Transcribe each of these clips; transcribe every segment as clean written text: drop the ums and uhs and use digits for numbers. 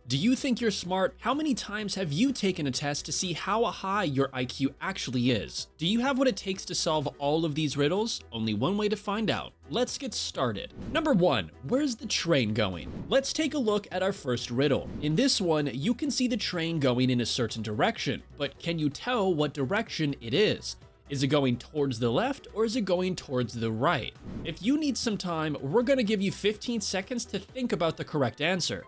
Do you think you're smart? How many times have you taken a test to see how high your IQ actually is? Do you have what it takes to solve all of these riddles? Only one way to find out. Let's get started. Number 1, where's the train going? Let's take a look at our first riddle. In this one, you can see the train going in a certain direction, but can you tell what direction it is? Is it going towards the left or is it going towards the right? If you need some time, we're gonna give you 15 seconds to think about the correct answer.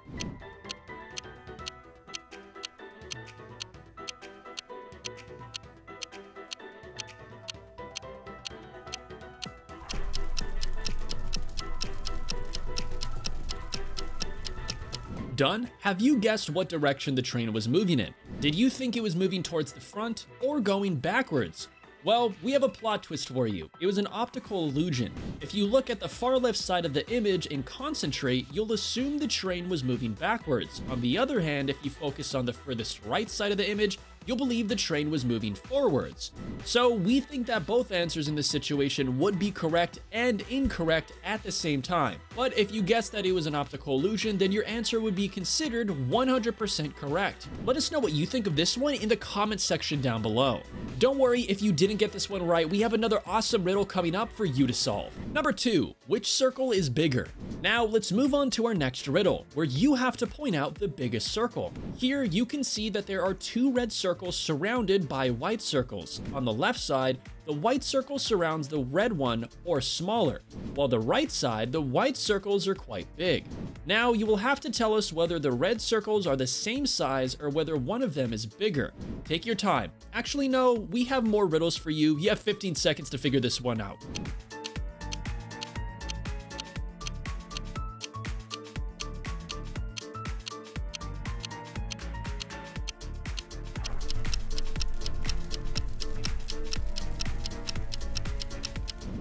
Done? Have you guessed what direction the train was moving in? Did you think it was moving towards the front or going backwards? Well, we have a plot twist for you. It was an optical illusion. If you look at the far left side of the image and concentrate, you'll assume the train was moving backwards. On the other hand, if you focus on the furthest right side of the image, you'll believe the train was moving forwards. So we think that both answers in this situation would be correct and incorrect at the same time. But if you guessed that it was an optical illusion, then your answer would be considered 100% correct. Let us know what you think of this one in the comment section down below. Don't worry if you didn't get this one right, we have another awesome riddle coming up for you to solve. Number 2, which circle is bigger? Now let's move on to our next riddle, where you have to point out the biggest circle. Here you can see that there are 2 red circles surrounded by white circles. On the left side, the white circle surrounds the red one, or smaller, while the right side, the white circles are quite big. Now you will have to tell us whether the red circles are the same size or whether one of them is bigger. Take your time. Actually, no, we have more riddles for you. You have 15 seconds to figure this one out.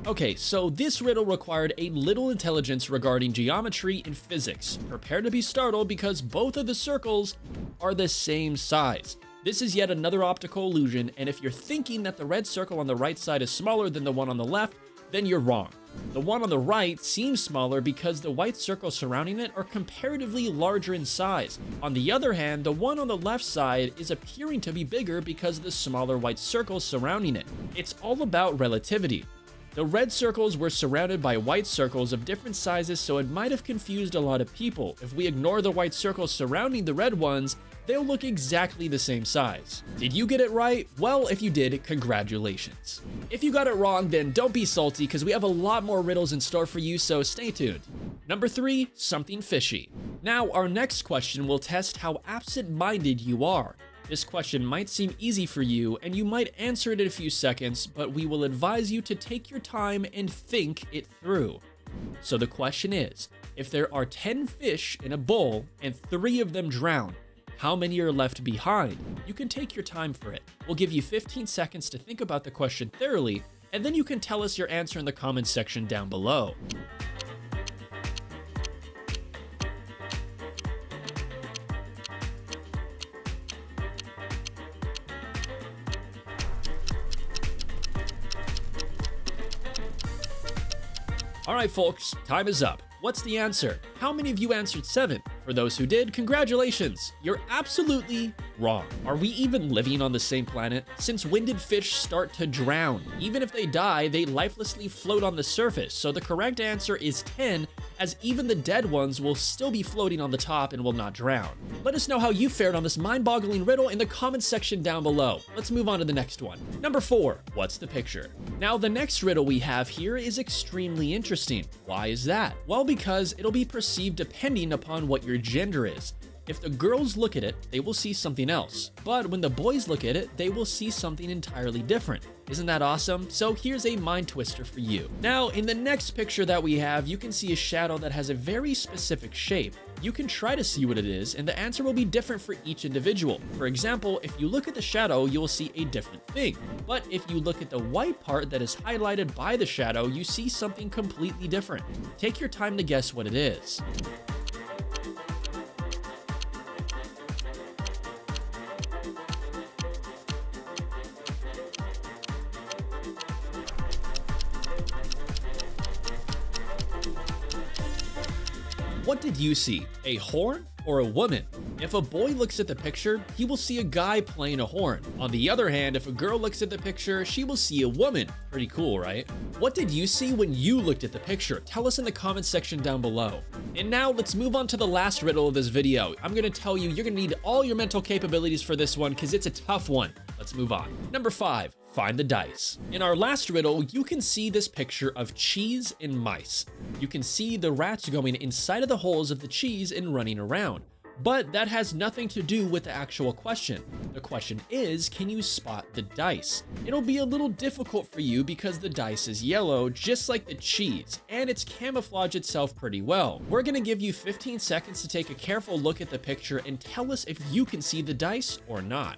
Okay, so this riddle required a little intelligence regarding geometry and physics. Prepare to be startled because both of the circles are the same size. This is yet another optical illusion, and if you're thinking that the red circle on the right side is smaller than the one on the left, then you're wrong. The one on the right seems smaller because the white circles surrounding it are comparatively larger in size. On the other hand, the one on the left side is appearing to be bigger because of the smaller white circles surrounding it. It's all about relativity. The red circles were surrounded by white circles of different sizes, so it might have confused a lot of people. If we ignore the white circles surrounding the red ones, they'll look exactly the same size. Did you get it right? Well, if you did, congratulations. If you got it wrong, then don't be salty because we have a lot more riddles in store for you, so stay tuned. Number 3, something fishy. Now, our next question will test how absent-minded you are. This question might seem easy for you, and you might answer it in a few seconds, but we will advise you to take your time and think it through. So the question is, if there are 10 fish in a bowl and 3 of them drown, how many are left behind? You can take your time for it. We'll give you 15 seconds to think about the question thoroughly, and then you can tell us your answer in the comments section down below. Alright folks, time is up. What's the answer? How many of you answered 7? For those who did, congratulations! You're absolutely wrong. Are we even living on the same planet? Since when did fish start to drown? Even if they die, they lifelessly float on the surface, so the correct answer is 10, as even the dead ones will still be floating on the top and will not drown. Let us know how you fared on this mind-boggling riddle in the comments section down below. Let's move on to the next one. Number 4, what's the picture? Now, the next riddle we have here is extremely interesting. Why is that? Well, because it'll be perceived depending upon what your gender is. If the girls look at it, they will see something else. But when the boys look at it, they will see something entirely different. Isn't that awesome? So here's a mind twister for you. Now, in the next picture that we have, you can see a shadow that has a very specific shape. You can try to see what it is, and the answer will be different for each individual. For example, if you look at the shadow, you will see a different thing. But if you look at the white part that is highlighted by the shadow, you see something completely different. Take your time to guess what it is. What did you see? A horn? or a woman? If a boy looks at the picture, he will see a guy playing a horn. On the other hand, if a girl looks at the picture, she will see a woman. Pretty cool, right? What did you see when you looked at the picture? Tell us in the comments section down below. And now let's move on to the last riddle of this video. I'm gonna tell you, you're gonna need all your mental capabilities for this one because it's a tough one. Let's move on. Number 5, find the dice. In our last riddle, you can see this picture of cheese and mice. You can see the rats going inside of the holes of the cheese and running around. But that has nothing to do with the actual question. The question is, can you spot the dice? It'll be a little difficult for you because the dice is yellow, just like the cheese, and it's camouflaged itself pretty well. We're gonna give you 15 seconds to take a careful look at the picture and tell us if you can see the dice or not.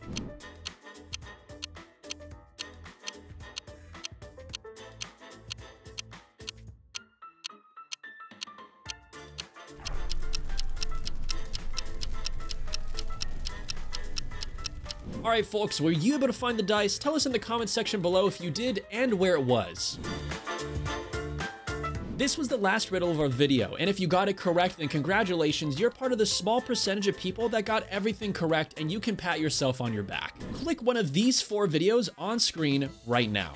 Alright folks, were you able to find the dice? Tell us in the comments section below if you did and where it was. This was the last riddle of our video, and if you got it correct, then congratulations, you're part of the small percentage of people that got everything correct and you can pat yourself on your back. Click one of these 4 videos on screen right now.